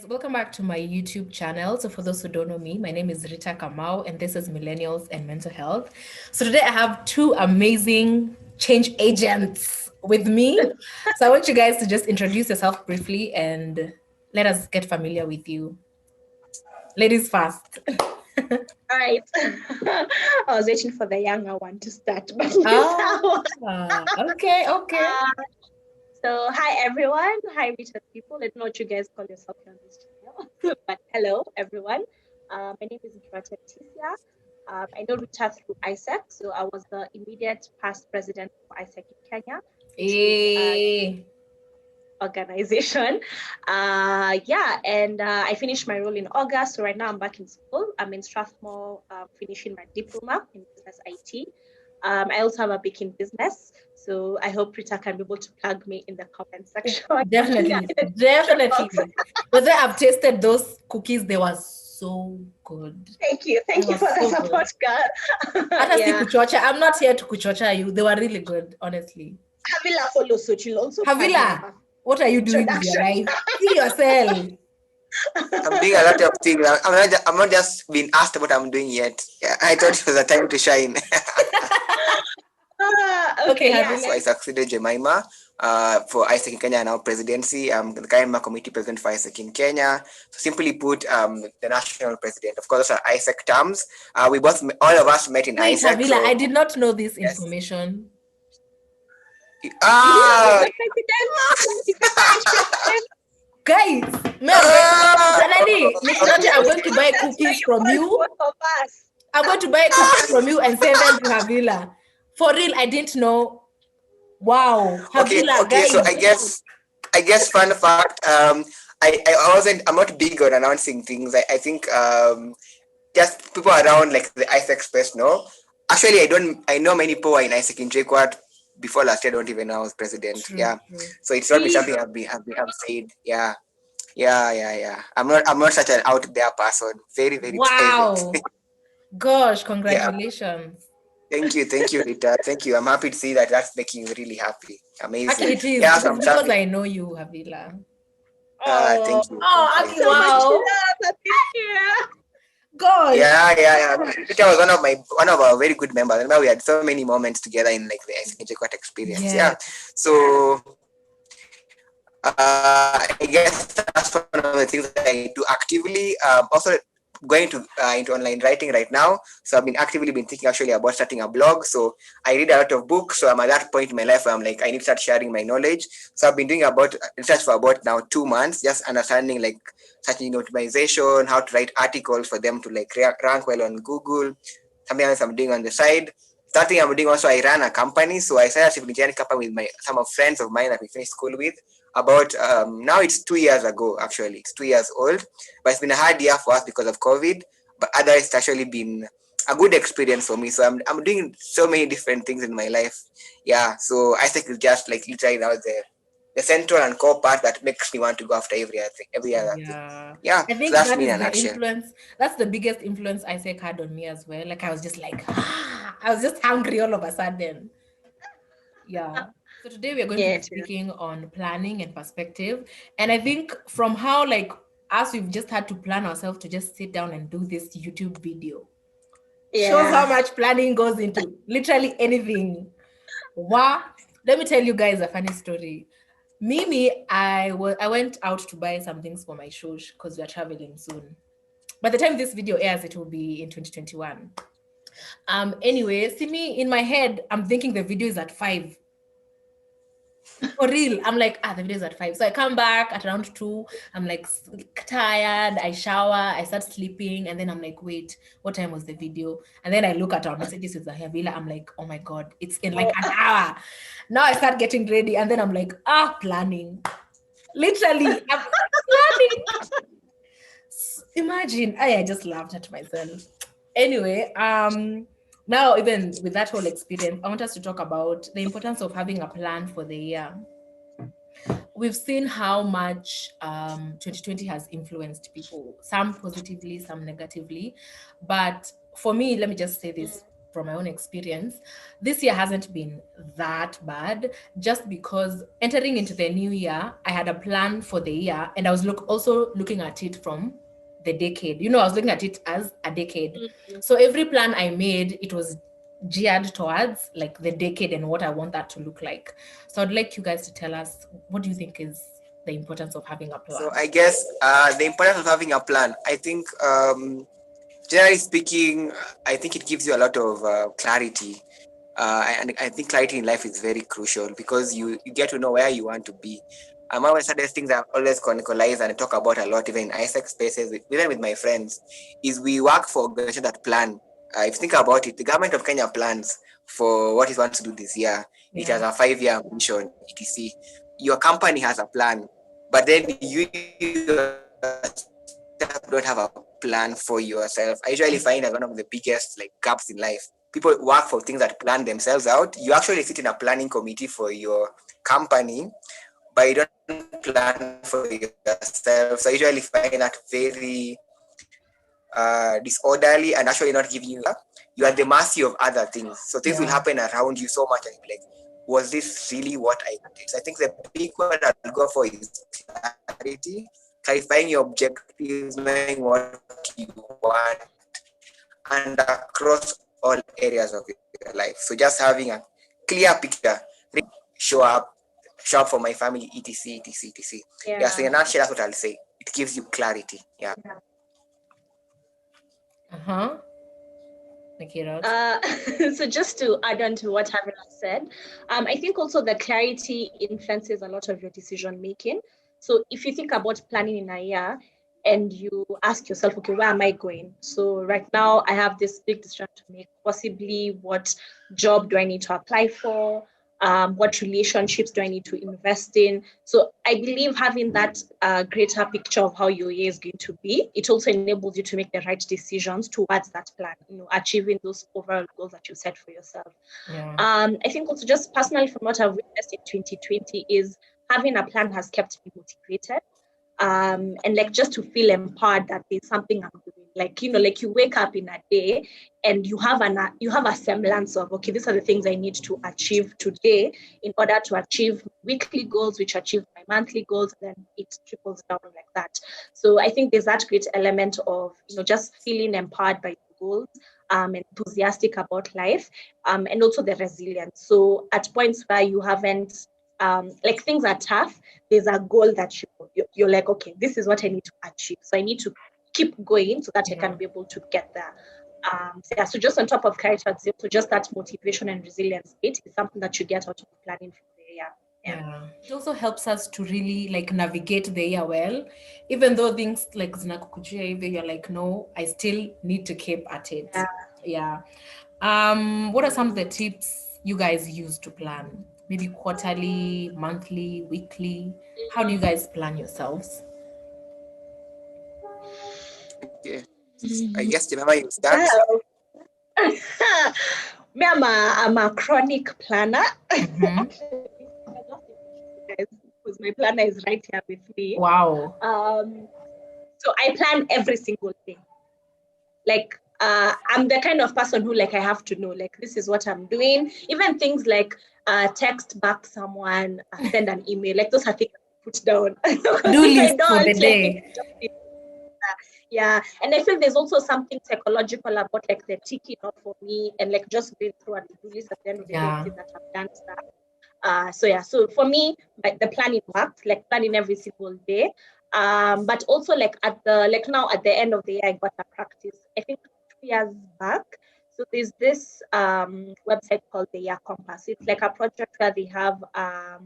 welcome back to my YouTube channel. So for those who don't know me, my name is Rita Kamau and this is Millennials and Mental Health. So today I have two amazing change agents with me. So I want you guys to just introduce yourself briefly and let us get familiar with you. Ladies first. All right. I was waiting for the younger one to start, but okay. So hi everyone. Hi Rita people. I don't know what you guys call yourself here on this channel, but hello everyone. My name is Rita Tisia. I know Rita through AIESEC, so I was the immediate past president of AIESEC in Kenya. Hey. Organization. I finished my role in August. So right now I'm back in school. I'm in Strathmore, finishing my diploma in business IT. I also have a baking business. So I hope Rita can be able to plug me in the comment section. Definitely. But then I've tasted those cookies. They were so good. Thank you for the support, girl. I'm not here to kuchocha you. They were really good, honestly. Havillah follows, so she'll also Havillah, what are you doing with your life? See yourself. I'm doing a lot of things. I'm not just being asked what I'm doing yet. Yeah, I thought it was a time to shine. So I succeeded Jemima for AIESEC in Kenya now presidency. I'm the current committee president for AIESEC in Kenya. So simply put, the national president. Of course, those are AIESEC terms. All of us met in AIESEC. Havillah, I did not know this information. Guys, I'm going to buy cookies from you. I'm going to buy cookies from you and send them to Havillah. For real, I didn't know. Wow. Havillah, okay. So I guess fun fact. I'm not big on announcing things. I think just people around like the AIESEC space know. Actually, I know many people in AIESEC in JKUAT. Before last year, I don't even know I was president. True. So it's not something I've said. Yeah. I'm not such an out there person. Very, very private. Gosh, congratulations. Yeah. Thank you, Rita. Thank you. I'm happy to see that. That's making me really happy. Amazing. Actually, it is. Yeah, because I know you, Havillah. Thank you. Thank you. Wow. Thank you. God. Yeah. Rita was one of our very good members. Remember, we had so many moments together in like the AIESEC experience. Yeah. So I guess that's one of the things that I do actively. Also going into online writing right now. So I've been actively thinking actually about starting a blog. So I read a lot of books. So I'm at that point in my life where I'm like, I need to start sharing my knowledge. So I've been doing research for about now 2 months, just understanding like search engine optimization, how to write articles for them to like rank well on Google. Something else I'm doing on the side. Starting I'm doing also, I ran a company. So I started a company with some of friends of mine that we finished school with. About now it's 2 years ago, actually. It's 2 years old, but it's been a hard year for us because of COVID. But otherwise, it's actually been a good experience for me. So I'm doing so many different things in my life. Yeah. So I think it's just like literally now the central and core part that makes me want to go after every other thing. Yeah. I think so that's that me in is a the nutshell. influence. That's the biggest influence AIESEC had on me as well. Like I was just like, I was just hungry all of a sudden. Yeah. So today we are going to be speaking on planning and perspective. And I think from how like us, we've just had to plan ourselves to just sit down and do this YouTube video. Shows how much planning goes into literally anything. Wow. Let me tell you guys a funny story. Mimi, I went out to buy some things for my shosh because we are traveling soon. By the time this video airs, it will be in 2021. Anyway, see me in my head, I'm thinking the video is at 5. For real, I'm like, the video is at 5. So I come back at around 2. I'm like tired. I shower. I start sleeping. And then I'm like, wait, what time was the video? And then I look at our messages with Havillah. I'm like, oh my God, it's in like an hour. Now I start getting ready. And then I'm like, planning. Literally, I'm planning. Imagine, I just laughed at myself. Anyway, now, even with that whole experience, I want us to talk about the importance of having a plan for the year. We've seen how much 2020 has influenced people, some positively, some negatively. But for me, let me just say this. from my own experience, this year hasn't been that bad, just because entering into the new year, I had a plan for the year, and I was also looking at it from the decade. I was looking at it as a decade. So every plan I made, it was geared towards like the decade and what I want that to look like. So I'd like you guys to tell us, what do you think is the importance of having a plan? So I guess the importance of having a plan, I think, generally speaking, I think it gives you a lot of clarity. And I think clarity in life is very crucial because you get to know where you want to be. One of the things I've always chronicalized and talk about a lot, even in AIESEC spaces, even with my friends, is we work for organizations that plan. If you think about it, the government of Kenya plans for what it wants to do this year. It has a 5-year mission, etc. Your company has a plan, but then you don't have a plan for yourself. I usually find that one of the biggest gaps in life. People work for things that plan themselves out. You actually sit in a planning committee for your company, but you don't plan for yourself. So I usually find that very disorderly and actually not giving you are at the mercy of other things. So things will happen around you so much, and you're like, was this really what I wanted? So I think the big one I'll go for is clarity, clarifying your objectives, knowing what you want, and across all areas of your life. So just having a clear picture, show up for my family, etc, etc, etc. Yeah. So in a nutshell, that's what I'll say. It gives you clarity. Yeah. So just to add on to what Havillah said, I think also the clarity influences a lot of your decision making. So if you think about planning in a year and you ask yourself, okay, where am I going? So right now I have this big decision to make, possibly what job do I need to apply for? What relationships do I need to invest in? So I believe having that greater picture of how your year is going to be, it also enables you to make the right decisions towards that plan, achieving those overall goals that you set for yourself. I think also just personally from what I've witnessed in 2020 is having a plan has kept me motivated. And just to feel empowered that there's something I'm doing. You wake up in a day and you have a semblance of, okay, these are the things I need to achieve today in order to achieve weekly goals, which achieve my monthly goals, then it trickles down like that. So I think there's that great element of, just feeling empowered by your goals, enthusiastic about life, and also the resilience. So at points where you haven't, things are tough, there's a goal that you're like, okay, this is what I need to achieve. So I need to keep going so that I can be able to get there. So just on top of character, so just that motivation and resilience bit is something that you get out of planning for the year. Yeah. It also helps us to really navigate the year well, even though things like you're like, no, I still need to keep at it. Yeah. What are some of the tips you guys use to plan? Maybe quarterly, monthly, weekly? How do you guys plan yourselves? Okay. I guess Jemima, you start. Me, I'm a chronic planner. Because my planner is right here with me. Wow. So I plan every single day. I'm the kind of person who I have to know, this is what I'm doing. Even things like text back someone, send an email, those are things I put down. Do list for the day. Yeah, and I feel there's also something psychological about the ticking off for me and just going through a to-do list at the end of the day that I've done stuff. So for me, the planning worked, planning every single day. But also at the now at the end of the year, I got a practice. I think 2 years back. So there's this website called the Year Compass. It's a project where they have a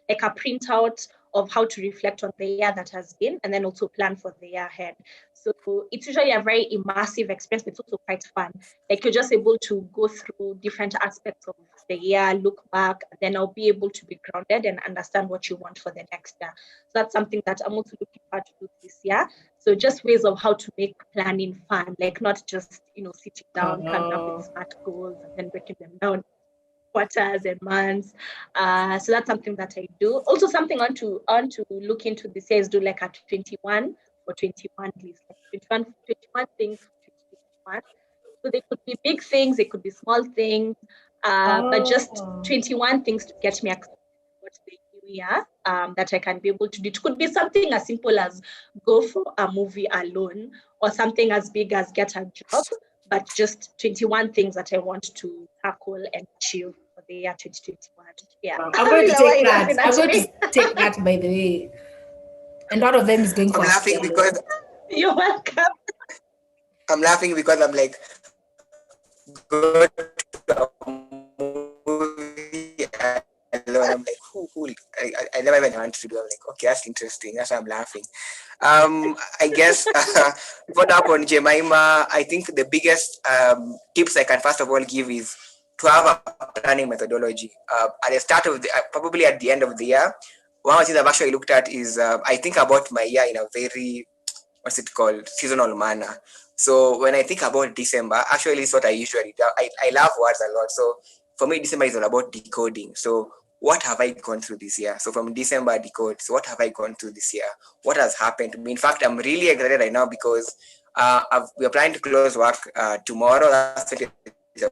printout of how to reflect on the year that has been and then also plan for the year ahead. So it's usually a very immersive experience, but it's also quite fun. You're just able to go through different aspects of the year, look back, and then I'll be able to be grounded and understand what you want for the next year. So that's something that I'm also looking forward to do this year. So just ways of how to make planning fun, not just, sitting down, coming up with smart goals and then breaking them down quarters and months. So that's something that I do. Also something I want to look into this year is do a 21 for 21 list, 21 things for 21. So they could be big things, they could be small things, but just 21 things to get me excited about the new year, that I can be able to do. It could be something as simple as go for a movie alone, or something as big as get a job, but just 21 things that I want to tackle and achieve for the year 2021. Yeah. I'm going to Havillah, why are take you that. laughing I'm at going me? to take that, by the way. And one of them is going I'm for laughing Australia. because You're welcome. I'm like, go to a movie alone. I'm like, I never even want to do. I'm like, okay, that's interesting. That's why I'm laughing. I guess before that on Jemima, I think the biggest tips I can first of all give is to have a planning methodology. At the start of the, probably at the end of the year, one of the things I've actually looked at is I think about my year in a very, what's it called, seasonal manner. So when I think about December, actually it's what I usually do. I love words a lot. So for me, December is all about decoding. So what have I gone through this year? So from December decode, so what have I gone through this year? What has happened to me? In fact, I'm really excited right now because we're planning to close work tomorrow, that's 20th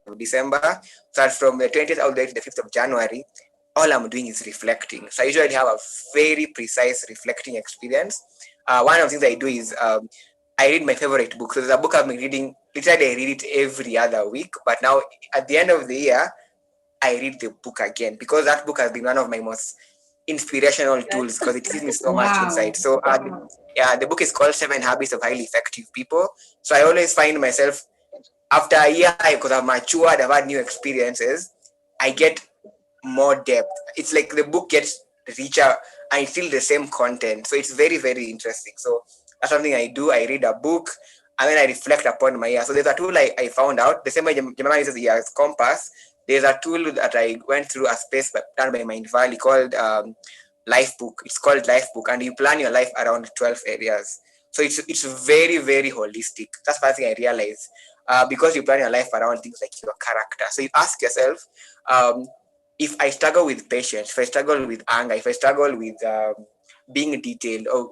of December. So from the 20th all the way to the 5th of January, all I'm doing is reflecting. So I usually have a very precise reflecting experience. One of the things I do is I read my favorite book. So there's a book I've been reading. Literally, I read it every other week. But now, at the end of the year, I read the book again because that book has been one of my most inspirational tools because it gives me so much insight. So, yeah, the book is called 7 Habits of Highly Effective People. So I always find myself after a year, because I've matured, I've had new experiences, I get more depth. It's like the book gets richer. I feel the same content. So it's very, very interesting. So that's something I do. I read a book and then I reflect upon my year. So there's a tool I found out. The same way Jemima uses the year's compass. There's a tool that I went through a space done by Mind Valley called Life Book. It's called Life Book, and you plan your life around 12 areas. So it's very, very holistic. That's the first thing I realized. Because you plan your life around things like your character. So you ask yourself, if I struggle with patience, if I struggle with anger, if I struggle with being detailed, or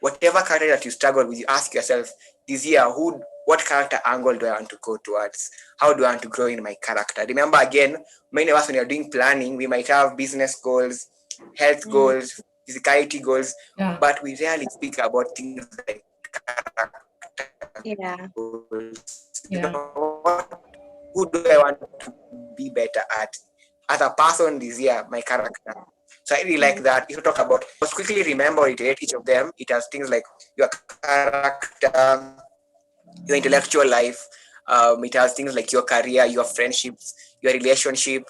whatever character that you struggle with, you ask yourself this year, what character angle do I want to go towards? How do I want to grow in my character? Remember, again, many of us, when you're doing planning, we might have business goals, health goals, physicality goals, but we rarely speak about things like character goals. Who do I want to be better at? As a person this year, my character. So I really like that. If you talk about, just quickly remember it, each of them, it has things like your character, your intellectual life. It has things like your career, your friendships, your relationship.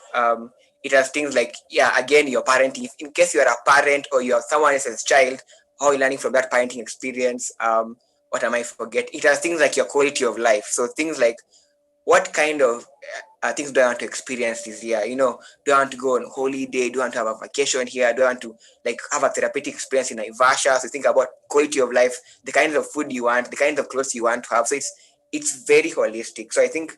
It has things like, yeah, again, your parenting. In case you are a parent or you're someone else's child, how are you learning from that parenting experience? What am I forgetting? It has things like your quality of life. So things like, what kind of things do I want to experience this year? Do I want to go on holiday? Do I want to have a vacation here? Do I want to have a therapeutic experience in Naivasha? So think about quality of life, the kinds of food you want, the kinds of clothes you want to have. So it's very holistic. So I think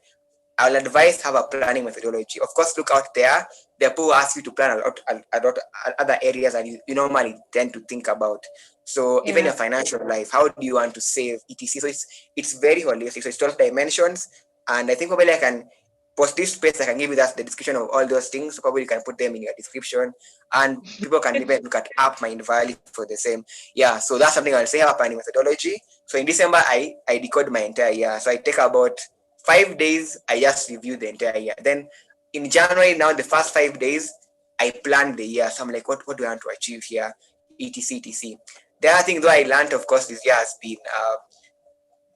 I'll advise have a planning methodology. Of course, look out there. There are people who ask you to plan a lot other areas that you normally tend to think about. So even your financial life, how do you want to save, etc. So it's very holistic. So it's 12 dimensions. And I think probably I can post this space. I can give you the description of all those things. So probably you can put them in your description. And people can even look at App Mind Valley for the same. Yeah, so that's something I'll say, have a planning methodology. So in December, I decode my entire year. So I take about 5 days, I just review the entire year. Then in January, now the first 5 days, I plan the year. So I'm like, what do I want to achieve here? etc. etc. The other thing though I learned, of course, this year has been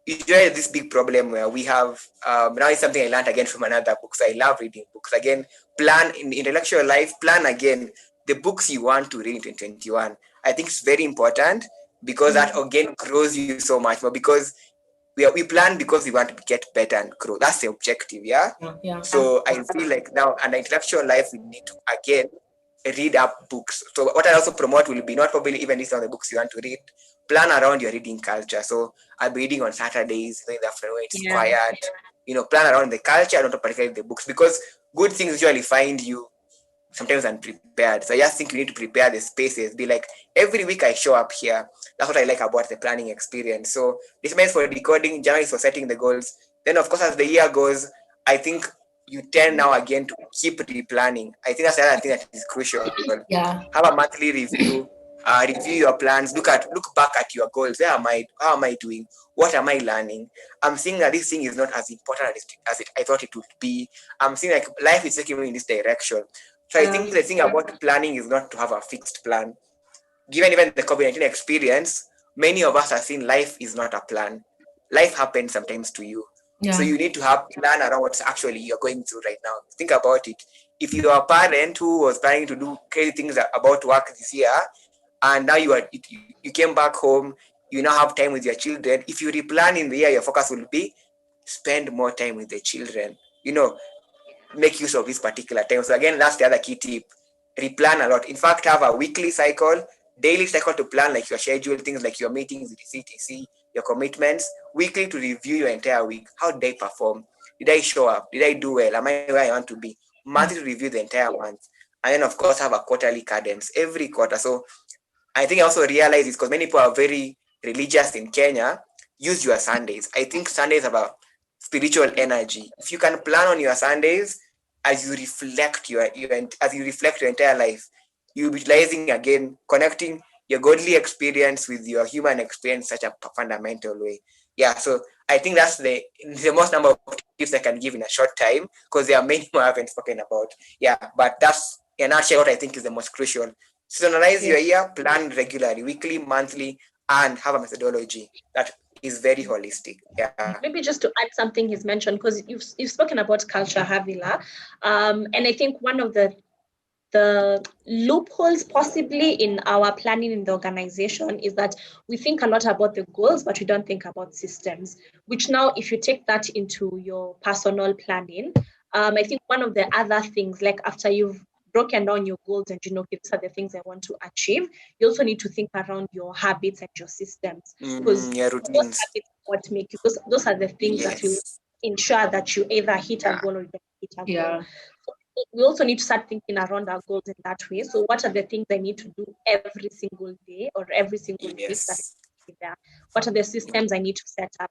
usually this big problem where we have now it's something I learned again from another book. So I love reading books. Again, plan in intellectual life, plan again the books you want to read in 2021. I think it's very important because that again grows you so much more, because we plan because we want to get better and grow. That's the objective, yeah? So I feel like now, and intellectual life, we need to again read up books. So what I also promote will be not probably even list on the books you want to read. Plan around your reading culture. So I'll be reading on Saturdays, in the afternoon it's quiet. Plan around the culture, not particularly the books, because good things usually find you sometimes unprepared. So I just think you need to prepare the spaces. Be like, every week I show up here. That's what I like about the planning experience. So this means for decoding, January is for setting the goals, Then of course, as the year goes, I think you tend now again to keep replanning. I think that's another thing that is crucial. Yeah. Have a monthly review, review your plans, look back at your goals. Where am I? How am I doing? What am I learning? I'm seeing that this thing is not as important as I thought it would be. I'm seeing like life is taking me in this direction. So I think the thing about planning is not to have a fixed plan. Given even the COVID-19 experience, many of us are seeing life is not a plan. Life happens sometimes to you. So Yeah. you need to have plan around what's actually you're going through right now. Think about it. If you're a parent who was planning to do crazy things about work this year, and now you came back home, you now have time with your children. If you replan in the year, your focus will be spend more time with the children. Make use of this particular time. So again, that's the other key tip. Replan a lot. In fact, have a weekly cycle, daily cycle to plan like your schedule, things like your meetings, etc., your commitments. Weekly to review your entire week. How did I perform? Did I show up? Did I do well? Am I where I want to be? Monthly to review the entire month. And then of course have a quarterly cadence every quarter. So I think I also realize this because many people are very religious in Kenya. Use your Sundays. I think Sundays have a spiritual energy. If you can plan on your Sundays as you reflect your entire life, you'll be utilizing again, connecting your godly experience with your human experience in such a fundamental way. Yeah, so I think that's the most number of tips I can give in a short time because there are many more I haven't spoken about. Yeah, but that's in a nutshell what I think is the most crucial. Seasonalize your year, plan regularly, weekly, monthly, and have a methodology that is very holistic. Yeah. Maybe just to add something he's mentioned, because you've spoken about culture, Havillah, and I think one of the loopholes possibly in our planning in the organization is that we think a lot about the goals, but we don't think about systems, which now if you take that into your personal planning, I think one of the other things, like after you've broken down your goals and okay, these are the things I want to achieve, you also need to think around your habits and your systems, because Your those routines. habits what make you, those are the things that will ensure that you either hit a goal or you don't hit a goal. So we also need to start thinking around our goals in that way. So what are the things I need to do every single day or every single week that I there? What are the systems I need to set up?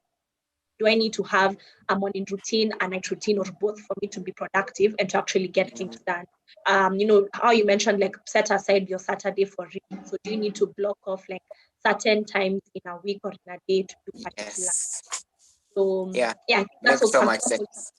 Do I need to have a morning routine, a night routine, or both for me to be productive and to actually get things done? How you mentioned, like set aside your Saturday for reading. So do you need to block off like certain times in a week or in a day to do particular? So yeah, that's makes so also much sense.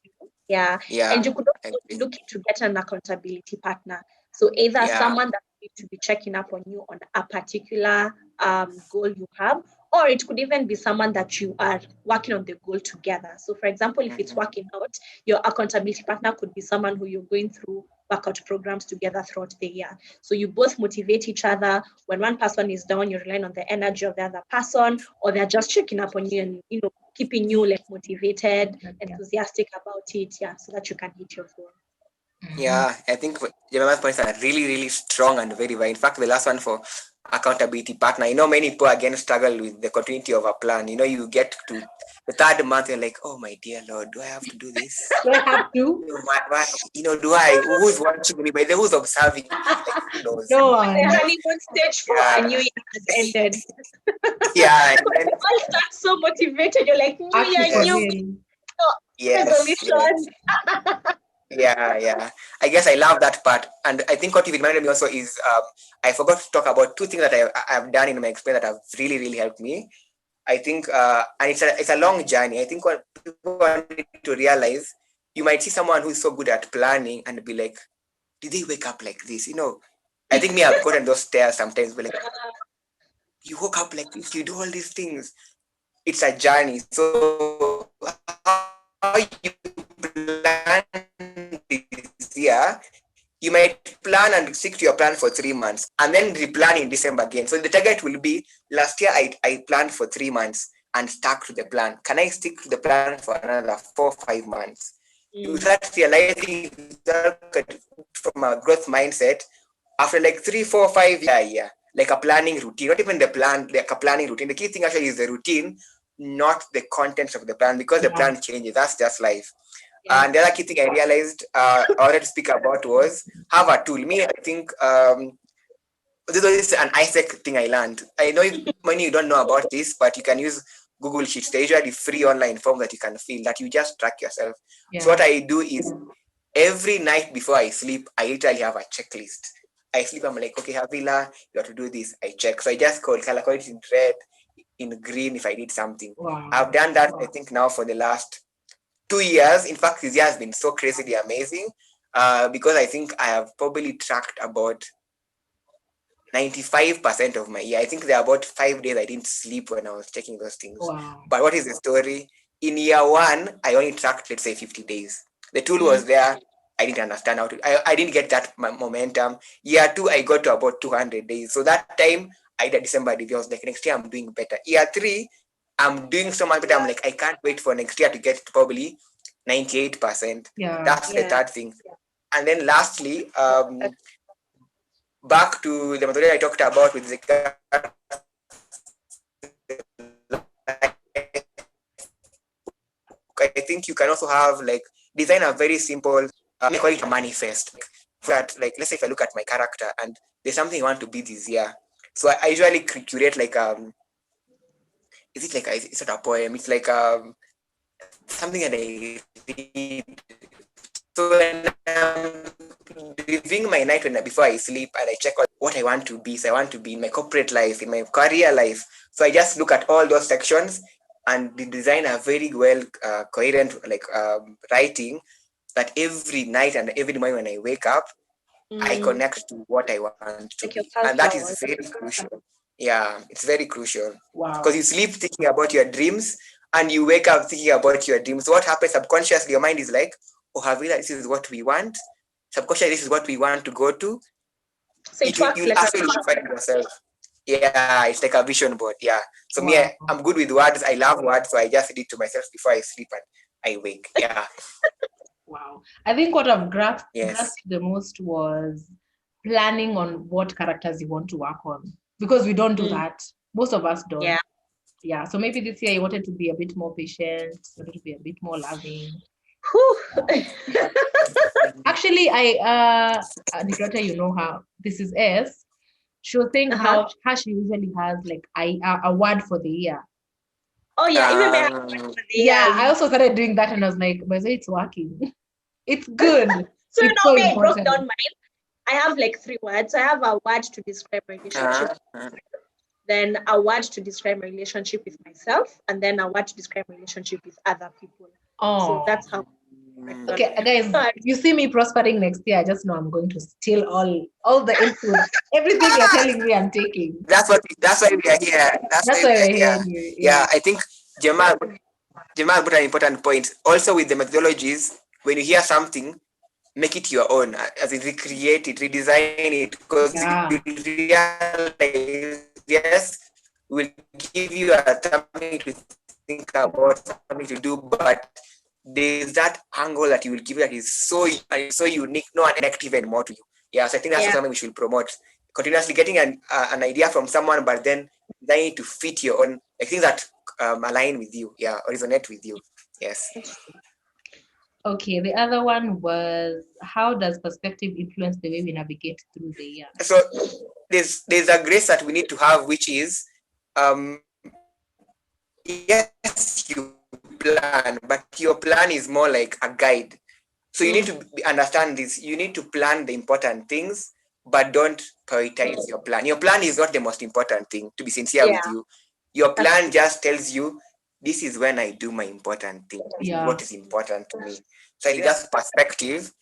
yeah. And you could also look to get an accountability partner. So either someone that needs to be checking up on you on a particular goal you have, or it could even be someone that you are working on the goal together. So for example, if it's working out, your accountability partner could be someone who you're going through workout programs together throughout the year. So you both motivate each other. When one person is down, you're relying on the energy of the other person, or they're just checking up on you and keeping you like motivated, enthusiastic about it, so that you can hit your goal. Yeah, I think Jemima's points are really, really strong and very well. In fact, the last one for accountability partner, many people again struggle with the continuity of a plan. You get to the third month, you're like, oh my dear Lord, do I have to do this? Do I have to? Who's watching me? By the who's observing me? Like, who knows? No one. The honeymoon stage for a new year has ended. Yeah. And then, you all start so motivated. You're like, new year, new resolution. Yeah. I guess I love that part. And I think what you reminded me also is I forgot to talk about two things that I've done in my experience that have really, really helped me. I think, and it's a long journey. I think what people need to realize, you might see someone who is so good at planning and be like, did they wake up like this? I think I've gotten those stares sometimes, but like, you woke up like this, you do all these things. It's a journey. So how you plan this year, you might plan and stick to your plan for 3 months and then replan in December again. So the target will be, last year I planned for 3 months and stuck to the plan. Can I stick to the plan for another 4-5 months? You start realizing from a growth mindset after like 3-4-5 years, like a planning routine, not even the plan, like a planning routine. The key thing actually is the routine, not the contents of the plan, because the plan changes. That's just life. And the other key thing I realized I wanted to speak about was have a tool. I think this is an AIESEC thing I learned. I know many you don't know about this, but you can use Google Sheets. They're usually free online forms that you can fill that you just track yourself. Yeah. So what I do is every night before I sleep, I literally have a checklist. I sleep, I'm like, okay, Havillah, you have to do this. I check. So I just color code it in red, in green if I did something. Wow. I've done that, I think, now for the last 2 years. In fact, this year has been so crazily amazing because I think I have probably tracked about 95% of my year. I think there are about 5 days I didn't sleep when I was checking those things. Wow. But what is the story? In year one, I only tracked, let's say, 50 days. The tool was there. I didn't understand how to, I didn't get that momentum. Year two, I got to about 200 days. So that time, I did December review. I was like, next year I'm doing better. Year three, I'm doing so much better. I'm like, I can't wait for next year to get to probably 98%. Yeah. That's the third thing. And then lastly, back to the methodology I talked about with the I think you can also have like design a very simple, I call it a manifest. That like, let's say if I look at my character and there's something I want to be this year. So I usually curate like is it like it's not a poem? It's like something that I read. So when I'm reviewing my night before I sleep and I check what I want to be. So I want to be in my corporate life, in my career life. So I just look at all those sections and design a very well coherent like writing that every night and every morning when I wake up, I connect to what I want to be. And that is very crucial. Yeah, it's very crucial. Wow. Because you sleep thinking about your dreams and you wake up thinking about your dreams. So what happens subconsciously, your mind is like, oh, Havillah, this is what we want. Subconsciously, this is what we want to go to. So You'll actually find yourself. Yeah, it's like a vision board. Yeah. So me, I'm good with words. I love words. So I just read it to myself before I sleep and I wake. Yeah. Wow. I think what I've grasped the most was planning on what characters you want to work on. Because we don't do that. Most of us don't. Yeah. So maybe this year you wanted to be a bit more patient, you wanted to be a bit more loving. Actually, Nicoletta, you know how this is S. She was saying how she usually has like a word for the year. Oh yeah, even better. Yeah, I also started doing that and I was like, but it's working. It's good. So it's now I broke down mine. I have like 3 words. I have a word to describe my relationship, then a word to describe my relationship with myself, and then a word to describe my relationship with other people. So that's how. Okay, guys, you see me prospering next year, I just know I'm going to steal all the input, everything you're telling me I'm taking. That's why we are here. That's why we're here. Yeah, I think Jamal put an important point. Also with the methodologies, when you hear something, make it your own, as in recreate it, redesign it, because you realize, yes, we'll give you something to think about, something to do, but there's that angle that you will give that is so unique, no one connect even more to you. Yeah, so I think that's something we should promote. Continuously getting an idea from someone, but then designing to fit your own, like things that align with you, or resonate with you. Yes. Okay, the other one was, how does perspective influence the way we navigate through the year? So there's a grace that we need to have, which is yes, you plan, but your plan is more like a guide. So you need to understand this. You need to plan the important things, but don't prioritize your plan. Your plan is not the most important thing, to be sincere with you. Your plan just tells you, this is when I do my important thing. This is what is important to me. So just perspective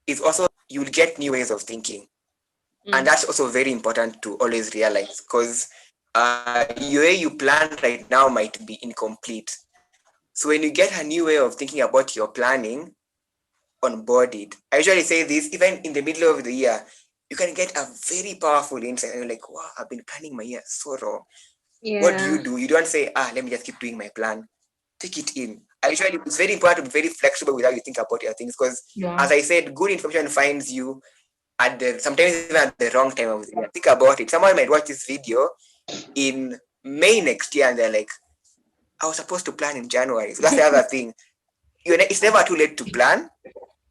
is also, you'll get new ways of thinking. And that's also very important to always realize, because the way you plan right now might be incomplete. So when you get a new way of thinking about your planning, onboard it. I usually say this, even in the middle of the year, you can get a very powerful insight and you're like, wow, I've been planning my year so wrong. What do? You don't say, let me just keep doing my plan. Take it in. Usually, it's very important to be very flexible with how you think about your things, because as I said, good information finds you at sometimes even at the wrong time of the year. Think about it. Someone might watch this video in May next year and they're like, I was supposed to plan in January. So that's the other thing. It's never too late to plan.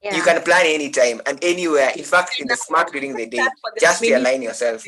You can plan anytime and anywhere. In fact, in the smart during the day, just realign yourself.